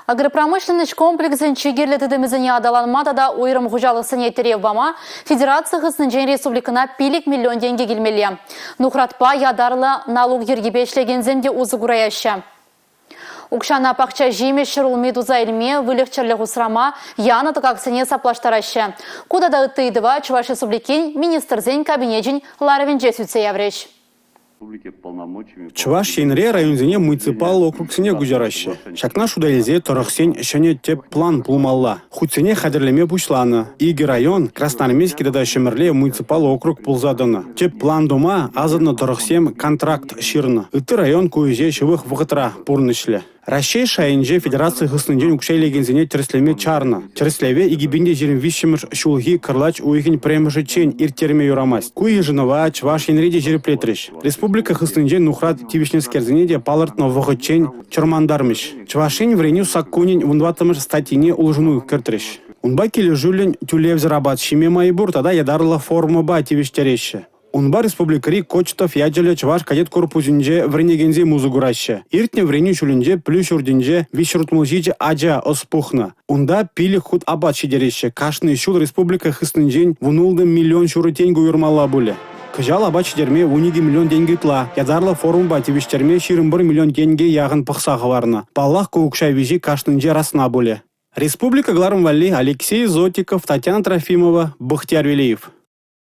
Агропромышленность комплексен чигерлі тедемізіне адаланмада да ойрым ғужалықсыне теревбама Федерация ғысынжен республикана пилік миллион денге келмелі. Нухратпа ядарлы налог ергебешлеген земде узы күраяшы. Укшана пақча жемеш шырыл медуза илме вылегчерлі ғысрама яны тықақсыне саплаштарашы. Куда да ыттыйдыва Чуваш республикин министрзен кабинетжин ларовен жесүтсе явреш. Чуваш шенре районзене муниципал округсене гужарашы. Шакна шудайлезе тұрықсен шене теп план пулмалла. Худсене хадірлеме пушланы. Иги район Красноармейский дада шемерле муниципал округ пулзадыны. Теп план дома азадны тұрықсем контракт ширны. Үтті район көйзе шывық вғытра пурнышлі. Рашей шайынже Федерация ғысынжен үкшейлегензене тіріслеме чарны. Тіріслеве игибинде жерін вишімір шулги кырлач уйхин премжі чен иртерме юрамасть. Куй жынова Чуваш енреде жері плетреш. Республика ғысынжен нухрат тивишнескерзене де палыртны вғы чен чырмандармыш. Чувашин вреню саккунин вунватымыш статине улжыну кіртреш. Унба келі жүлін тюлев зарабат шиме майбур тада ядарлы форма ба тивиштереші. Унба республикари Кочетов яджиле Чуваш кадет корпусинже вренегензе музыгураща. Иртне вреню чулинже плюс урдинже вишуртмузиже аджа оспухна. Унда пили худ абат шидереше. Кашны шул республика хыстынжен вунулды миллион шуры теньгу юрмалла буле. Кыжал абат шидерме униги миллион деньги тла. Ядарлы форум ба тивиштерме 21 миллион теньге яғын пықсағы варна. Паллах коукшай вижи кашнынже расна буле. Республика Гларм Валли, Алексей Зотиков, Татьяна Трофимова, Бахтияр Велиев.